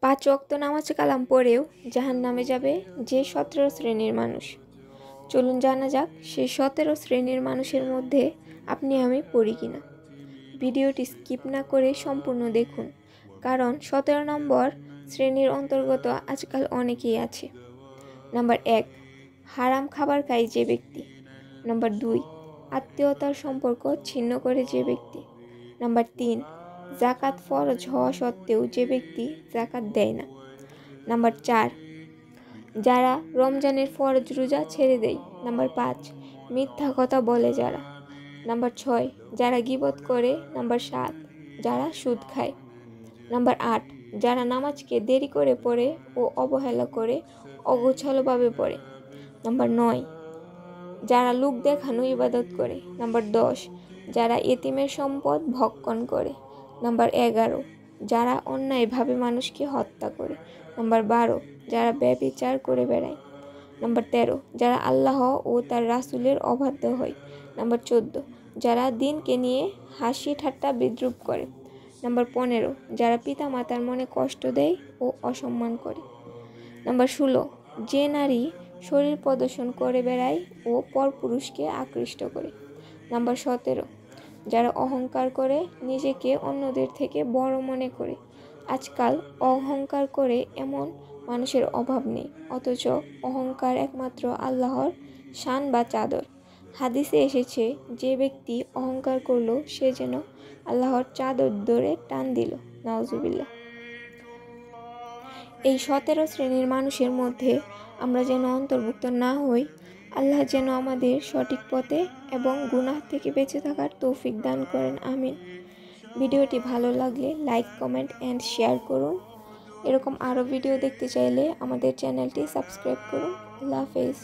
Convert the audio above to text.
5 ওয়াক্ত নামাজ কালাম পড়েও জাহান্নামে যাবে যে 17 শ্রেণীর মানুষ। চলুন জানা যাক সেই 17 শ্রেণীর মানুষের মধ্যে আপনি আমি পড়ি কিনা। ভিডিওটি স্কিপ না করে সম্পূর্ণ দেখুন, কারণ 17 নম্বর শ্রেণীর অন্তর্গত আজকাল অনেকেই আছে। নাম্বার 1, হারাম খাবার খায় যে ব্যক্তি। নাম্বার 2, আত্মীয়তার সম্পর্ক ছিন্ন করে যে ব্যক্তি। নাম্বার 3, জাকাত ফরজ হওয়া সত্ত্বেও যে ব্যক্তি জাকাত দেয় না। নাম্বার 4, যারা রমজানের ফরজ রোজা ছেড়ে দেয়। নাম্বার 5, মিথ্যা কথা বলে যারা। নাম্বার 6, যারা গীবত করে। নাম্বার 7, যারা সুদ খায়। নাম্বার 8, যারা নামাজকে দেরি করে পড়ে ও অবহেলা করে অগোছালোভাবে পড়ে। নাম্বার 9, যারা লোক দেখানো ইবাদত করে। নাম্বার 10, যারা এতিমের সম্পদ ভক্ষণ করে। নাম্বার 11, যারা অন্যায়ভাবে মানুষকে হত্যা করে। নাম্বার 12, যারা ব্যভিচার করে বেড়ায়। নাম্বার 13, যারা আল্লাহ ও তার রাসূলের অবাধ্য হয়। নাম্বার 14, যারা দিনকে নিয়ে হাসি ঠাট্টা বিদ্রূপ করে। নাম্বার 15, যারা পিতামাতার মনে কষ্ট দেয় ও অসম্মান করে। নাম্বার 16, যে নারী শরীর প্রদর্শন করে বেড়ায় ও পরপুরুষকে আকৃষ্ট করে। নাম্বার 17, যারা অহংকার করে নিজেকে অন্যদের থেকে বড় মনে করে। আজকাল অহংকার করে এমন মানুষের অভাব নেই, অথচ অহংকার একমাত্র আল্লাহর শান বা চাদর। হাদিসে এসেছে, যে ব্যক্তি অহংকার করলো সে যেন আল্লাহর চাদর ধরে টান দিল। নাউজুবিল্লাহ। এই 17 শ্রেণীর মানুষের মধ্যে আমরা যেন অন্তর্ভুক্ত না হই। আল্লাহ যেন আমাদের সঠিক পথে এবং গুনাহ থেকে বেঁচে থাকার তৌফিক দান করেন। আমিন। ভিডিওটি ভালো লাগলে লাইক, কমেন্ট অ্যান্ড শেয়ার করুন। এরকম আরও ভিডিও দেখতে চাইলে আমাদের চ্যানেলটি সাবস্ক্রাইব করুন। আল্লাহ হাফেজ।